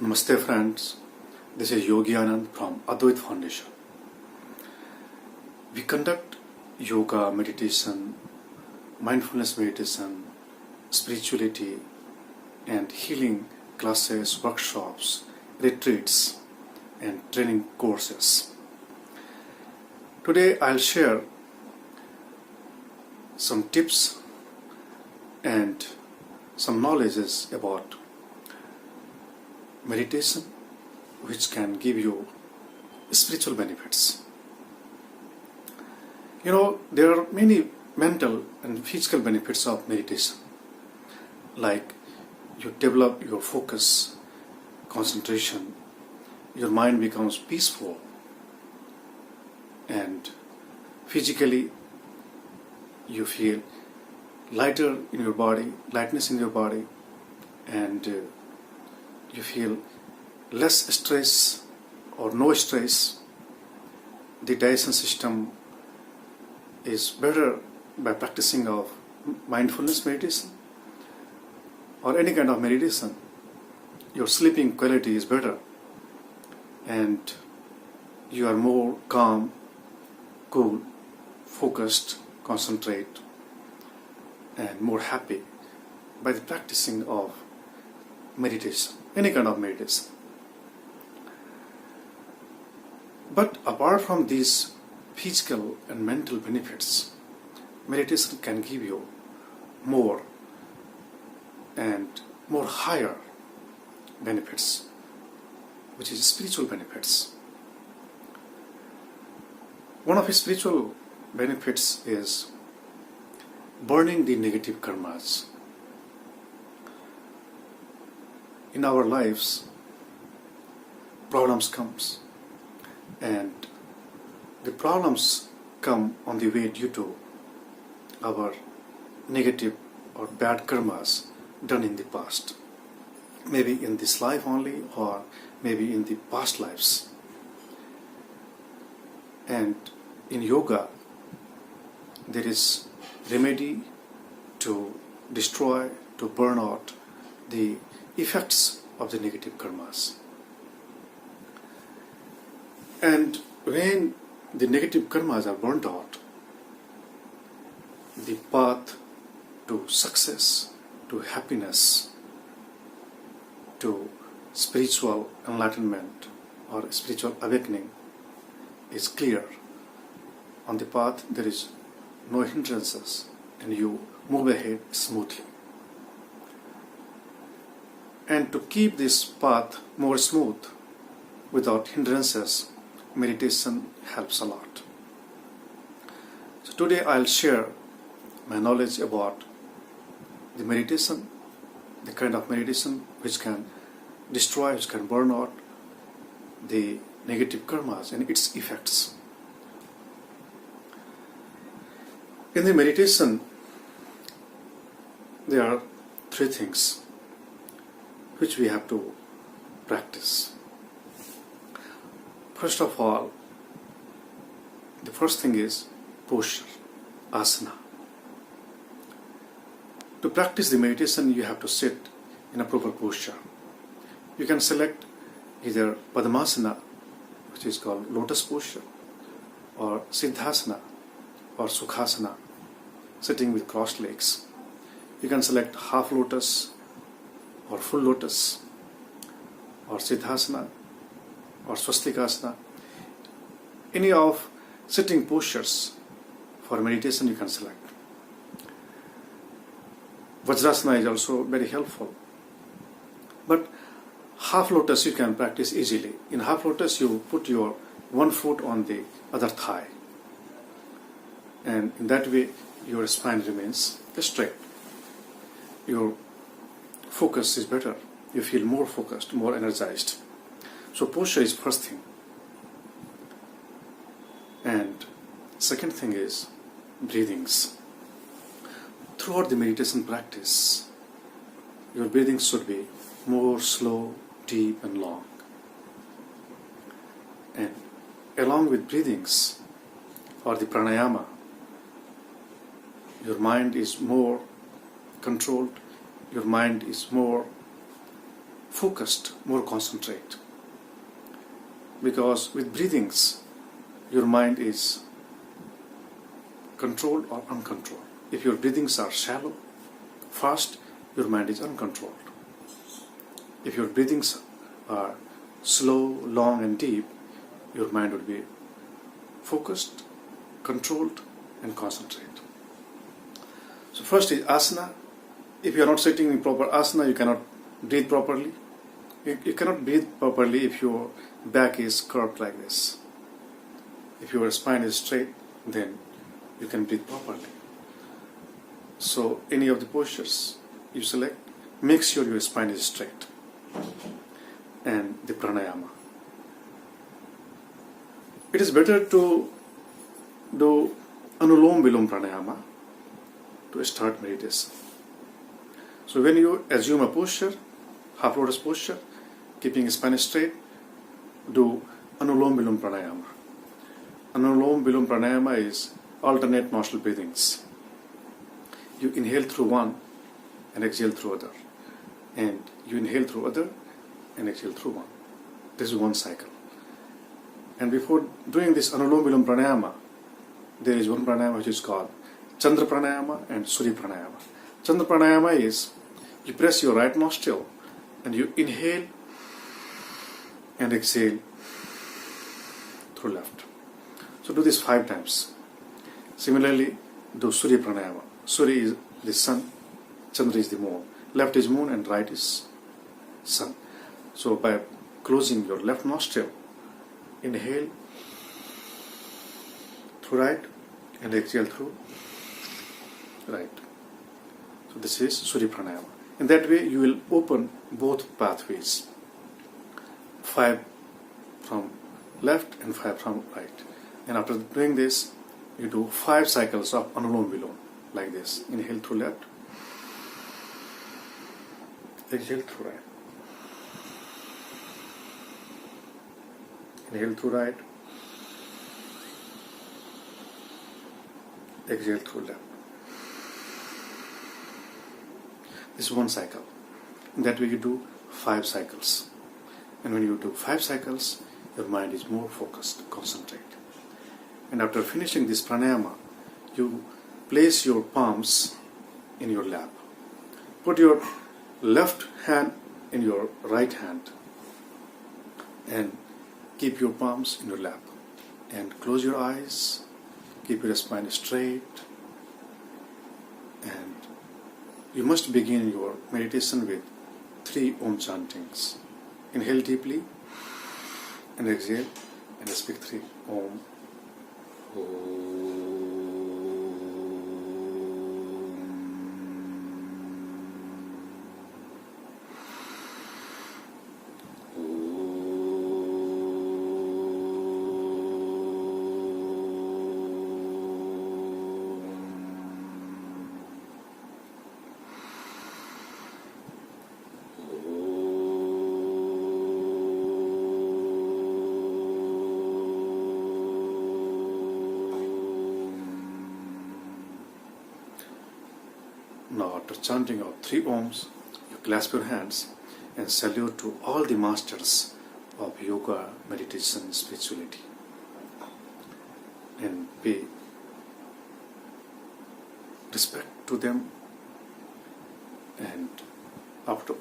Namaste friends, this is Yogi Anand from Adwait Foundation. We conduct yoga, meditation, mindfulness meditation, spirituality and healing classes, workshops, retreats and training courses. Today I'll share some tips and some knowledges about meditation which can give you spiritual benefits. There are many mental and physical benefits of meditation, like you develop your focus, concentration, your mind becomes peaceful, and physically you feel lighter in your body, lightness in your body, and you feel less stress or no stress. The digestion system is better by practicing of mindfulness meditation or any kind of meditation. Your sleeping quality is better and you are more calm, cool, focused, concentrate and more happy by the practicing of meditation, any kind of meditation. But apart from these physical and mental benefits, meditation can give you more and more higher benefits, which is spiritual benefits. One of the spiritual benefits is burning the negative karmas. In our lives, problems comes, and the problems come on the way due to our negative or bad karmas done in the past, maybe in this life only or maybe in the past lives. And in yoga, there is remedy to destroy, to burn out the effects of the negative karmas. And when the negative karmas are burnt out, the path to success, to happiness, to spiritual enlightenment or spiritual awakening is clear. On the path there is no hindrances and you move ahead smoothly. And to keep this path more smooth, without hindrances, meditation helps a lot. So today I'll share my knowledge about the meditation, the kind of meditation which can destroy, which can burn out the negative karmas and its effects. In the meditation, there are three things which we have to practice. First of all, the first thing is posture, asana. To practice the meditation, you have to sit in a proper posture. You can select either Padmasana, which is called lotus posture, or Siddhasana or Sukhasana, sitting with crossed legs. You can select half lotus or full lotus, or Siddhasana, or Swastikasana. Any of sitting postures for meditation you can select. Vajrasana is also very helpful. But half lotus you can practice easily. In half lotus you put your one foot on the other thigh. And in that way your spine remains straight. Your focus is better. You feel more focused, more energized. So posture is first thing. And second thing is breathings. Throughout the meditation practice, your breathing should be more slow, deep and long. And along with breathings or the pranayama, your mind is more controlled, your mind is more focused, more concentrate. Because with breathings, your mind is controlled or uncontrolled. If your breathings are shallow, fast, your mind is uncontrolled. If your breathings are slow, long and deep, your mind will be focused, controlled and concentrate. So first is asana. If you are not sitting in proper asana, you cannot breathe properly. You cannot breathe properly if your back is curved like this. If your spine is straight, then you can breathe properly. So any of the postures you select, make sure your spine is straight. And the pranayama. It is better to do Anulom Vilom Pranayama to start meditation. So when you assume a posture, half lotus posture, keeping spine straight, do Anulom Vilom Pranayama. Anulom Vilom Pranayama is alternate nostril breathings. You inhale through one and exhale through other. And you inhale through other and exhale through one. This is one cycle. And before doing this Anulom Vilom Pranayama, there is one pranayama which is called Chandra Pranayama and Surya Pranayama. Chandra Pranayama is you press your right nostril and you inhale and exhale through left. So do this 5 times. Similarly, do Surya Pranayama. Surya is the sun, Chandra is the moon. Left is moon and right is sun. So by closing your left nostril, inhale through right and exhale through right. So this is Surya Pranayama. In that way you will open both pathways. 5 from left and 5 from right. And after doing this, you do 5 cycles of Anulom Vilom like this. Inhale through left, exhale through right. Inhale through right, exhale through left. This is one cycle. In that way you do 5 cycles. And when you do 5 cycles, your mind is more focused, concentrate. And after finishing this pranayama, you place your palms in your lap. Put your left hand in your right hand and keep your palms in your lap. And close your eyes, keep your spine straight. And you must begin your meditation with 3 Om chantings. Inhale deeply and exhale and speak 3 Om. Now after chanting of 3 Oms, you clasp your hands and salute to all the masters of yoga, meditation, spirituality. And pay respect to them. And after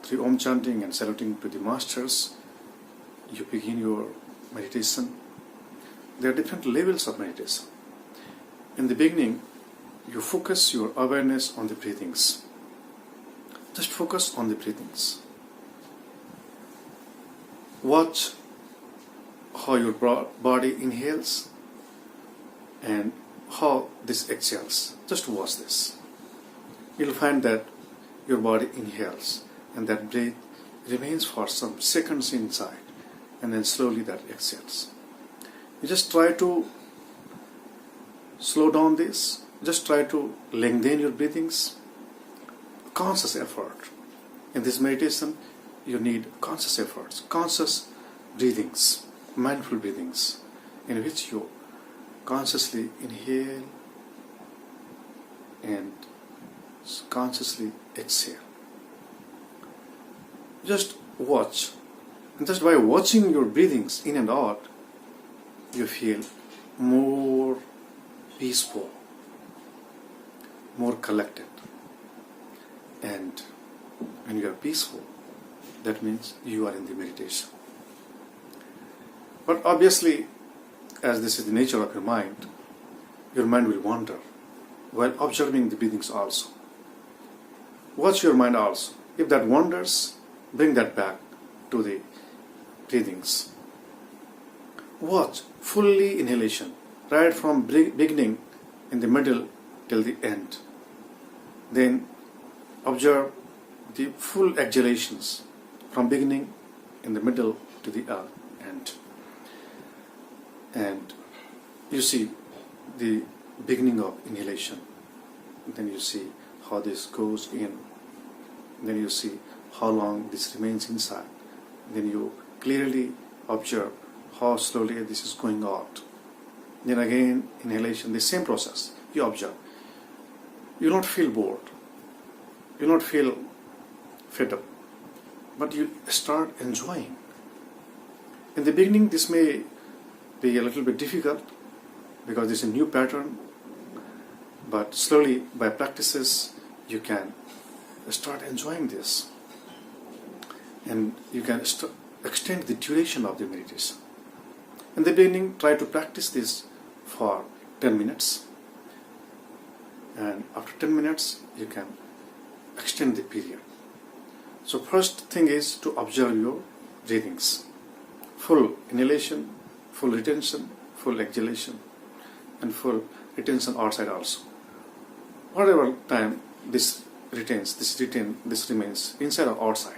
3 Om chanting and saluting to the masters, you begin your meditation. There are different levels of meditation. In the beginning, you focus your awareness on the breathings. Just focus on the breathings. Watch how your body inhales and how this exhales. Just watch this. You'll find that your body inhales and that breath remains for some seconds inside and then slowly that exhales. You just try to slow down this. Just try to lengthen your breathings. Conscious effort. In this meditation, you need conscious efforts, conscious breathings, mindful breathings, in which you consciously inhale and consciously exhale. Just watch. And just by watching your breathings in and out, you feel more peaceful, more collected. And when you are peaceful, that means you are in the meditation. But obviously, as this is the nature of your mind will wander while observing the breathings also. Watch your mind also. If that wanders, bring that back to the breathings. Watch fully inhalation, right from beginning, in the middle till the end. Then observe the full exhalations from beginning, in the middle to the end. And you see the beginning of inhalation. Then you see how this goes in. Then you see how long this remains inside. Then you clearly observe how slowly this is going out. Then again, inhalation, the same process. You observe. You don't feel bored. You don't feel fed up. But you start enjoying. In the beginning, this may be a little bit difficult because it's a new pattern. But slowly, by practices, you can start enjoying this. And you can extend the duration of the meditation. In the beginning, try to practice this for 10 minutes. And after 10 minutes, you can extend the period. So first thing is to observe your breathings. Full inhalation, full retention, full exhalation, and full retention outside also. Whatever time this remains inside or outside.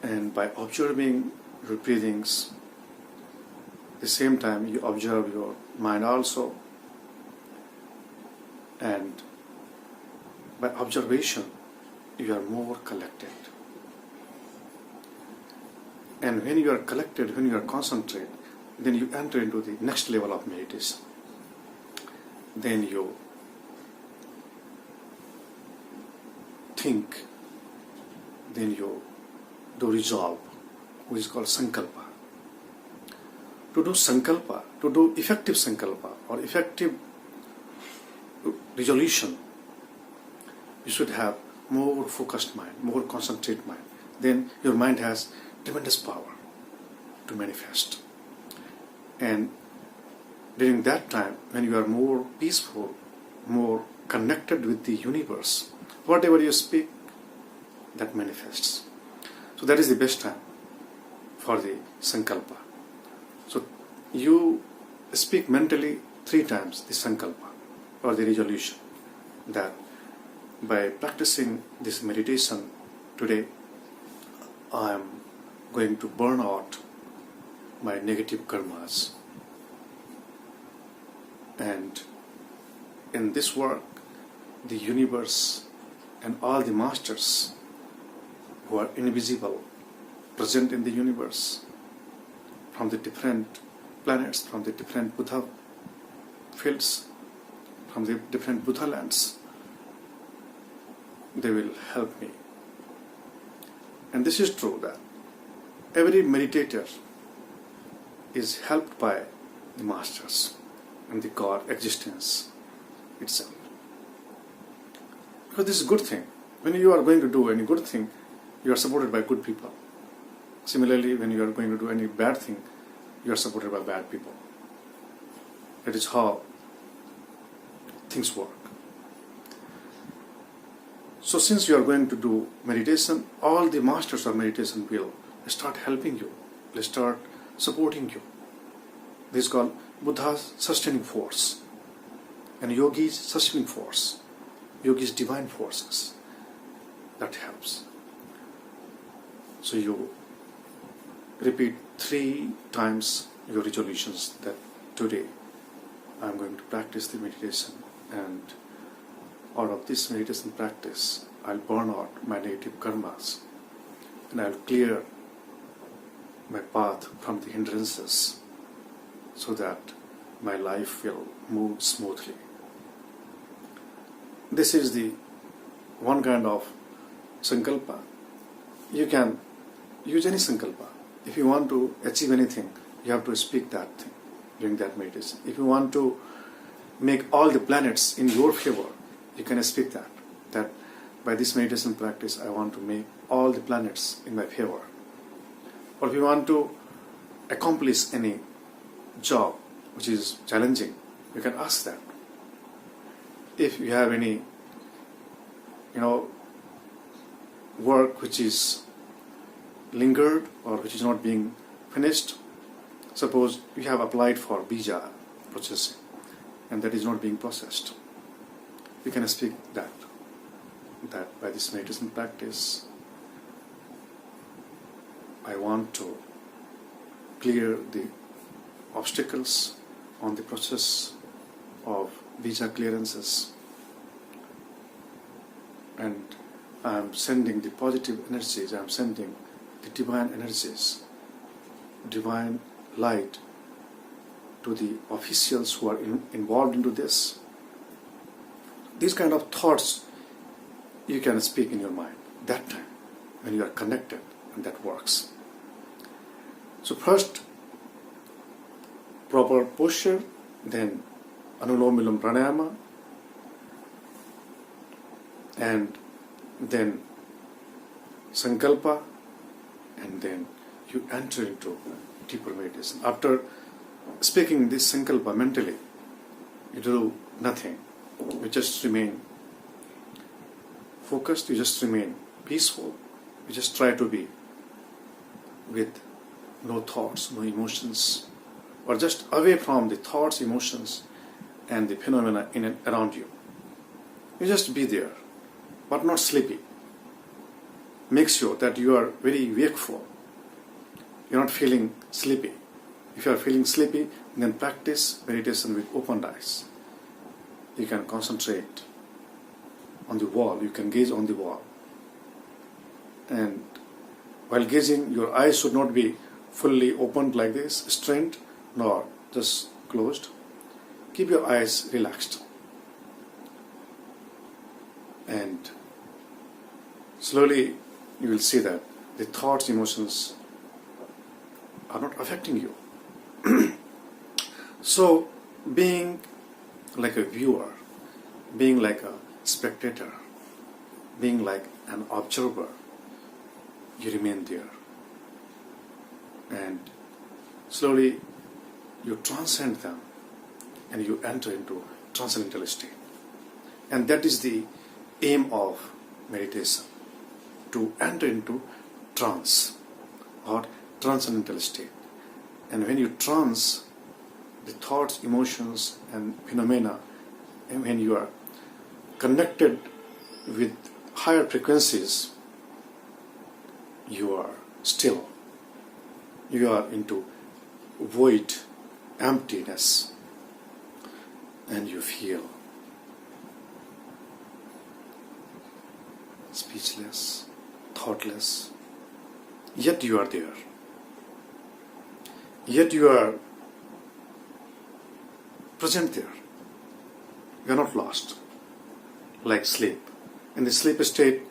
And by observing your breathings, at the same time you observe your mind also. And by observation, you are more collected. And when you are collected, when you are concentrated, then you enter into the next level of meditation. Then you think, then you do resolve, which is called sankalpa. To do sankalpa, to do effective sankalpa or effective resolution, you should have more focused mind, more concentrated mind. Then your mind has tremendous power to manifest. And during that time, when you are more peaceful, more connected with the universe, whatever you speak, that manifests. So that is the best time for the sankalpa. So you speak mentally 3 times the sankalpa or the resolution that by practicing this meditation today, I am going to burn out my negative karmas. And in this work, the universe and all the masters who are invisible, present in the universe, from the different planets, from the different Buddha fields, from the different Buddha lands, they will help me. And this is true that every meditator is helped by the masters and the God existence itself. Because this is a good thing. When you are going to do any good thing, you are supported by good people. Similarly, when you are going to do any bad thing, you are supported by bad people. That is how things work. So since you are going to do meditation, all the masters of meditation will start helping you, will start supporting you. This is called Buddha's sustaining force and Yogi's sustaining force, Yogi's divine forces. That helps. So you repeat 3 times your resolutions that today I am going to practice the meditation, and out of this meditation practice I'll burn out my negative karmas and I'll clear my path from the hindrances so that my life will move smoothly. This is the one kind of sankalpa you can use any sankalpa. If you want to achieve anything, you have to speak that thing during that meditation. If you want to make all the planets in your favor, you can speak that. That by this meditation practice, I want to make all the planets in my favor. Or if you want to accomplish any job which is challenging, you can ask that. If you have any, work which is lingered or which is not being finished, suppose you have applied for bija processing and that is not being processed, you can speak that by this meditation practice, I want to clear the obstacles on the process of visa clearances, and I am sending the positive energies, I am sending the divine energies, divine light to the officials who are involved into this. These kind of thoughts you can speak in your mind that time when you are connected, and that works. So first proper posture, then Anulom Vilom Pranayama, and then Sankalpa, and then you enter into deeper meditation. After speaking this Sankalpa mentally, you do nothing. You just remain focused, you just remain peaceful, you just try to be with no thoughts, no emotions, or just away from the thoughts, emotions, and the phenomena in and around you. You just be there, but not sleepy. Make sure that you are very wakeful. You're not feeling sleepy. If you are feeling sleepy, then practice meditation with open eyes. You can concentrate on the wall, you can gaze on the wall. And while gazing, your eyes should not be fully opened like this, strained, nor just closed. Keep your eyes relaxed. And slowly you will see that the thoughts, emotions are not affecting you. So being like a viewer, being like a spectator, being like an observer, you remain there. And slowly you transcend them and you enter into transcendental state. And that is the aim of meditation, to enter into trance or transcendental state. And when you trance, the thoughts, emotions and phenomena, and when you are connected with higher frequencies, you are still. You are into void, emptiness, and you feel speechless, thoughtless, yet you are there. Yet you are present there. You are not lost, like sleep. In the sleep state,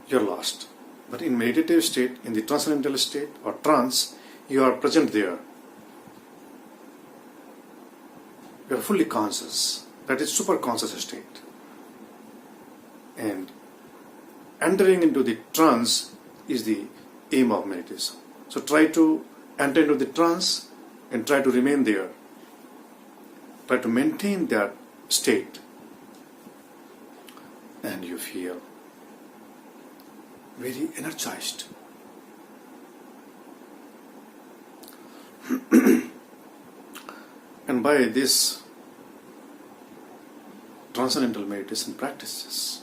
you are lost. But in meditative state, in the transcendental state or trance, you are present there. You are fully conscious. That is super conscious state. And entering into the trance is the aim of meditation. So try to enter into the trance and try to remain there. Try to maintain that state. And you feel very energized. And by this transcendental meditation practices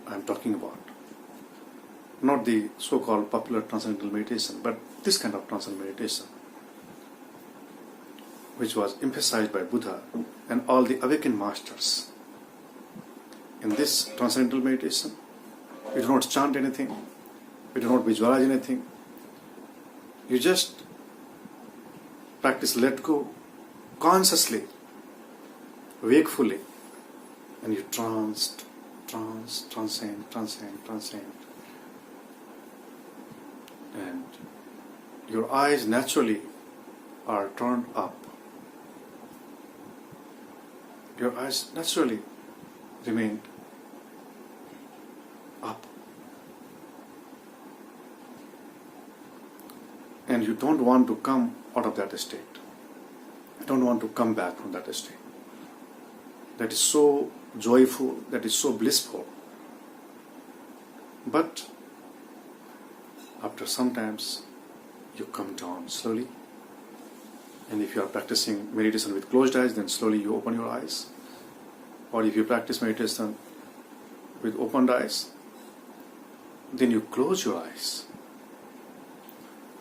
I am talking about, not the so-called popular transcendental meditation, but this kind of transcendental meditation, which was emphasized by Buddha and all the awakened masters. In this transcendental meditation, we do not chant anything, we do not visualize anything. You just practice let go consciously, wakefully, and you transcend. and your eyes naturally are turned up. Your eyes naturally remain up. And you don't want to come out of that state. You don't want to come back from that state. That is so joyful, that is so blissful. But after some times, you come down slowly. And if you are practicing meditation with closed eyes, then slowly you open your eyes. Or if you practice meditation with opened eyes, then you close your eyes.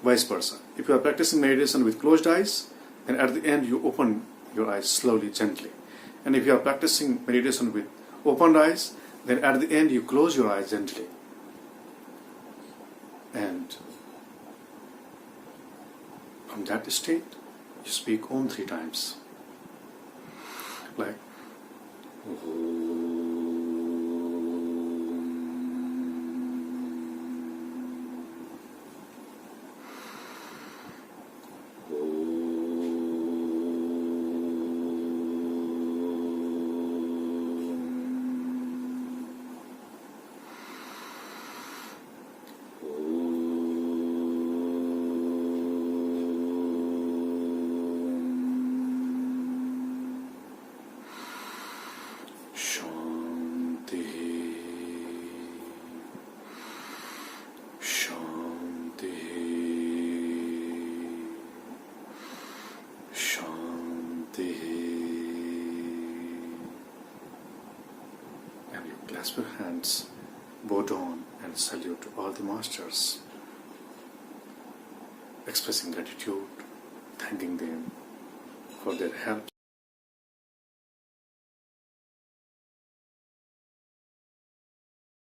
Vice versa. If you are practicing meditation with closed eyes, then at the end you open your eyes slowly, gently. And if you are practicing meditation with opened eyes, then at the end you close your eyes gently. And from that state, you speak Om 3 times. Like clasp your hands, bow down and salute to all the masters, expressing gratitude, thanking them for their help.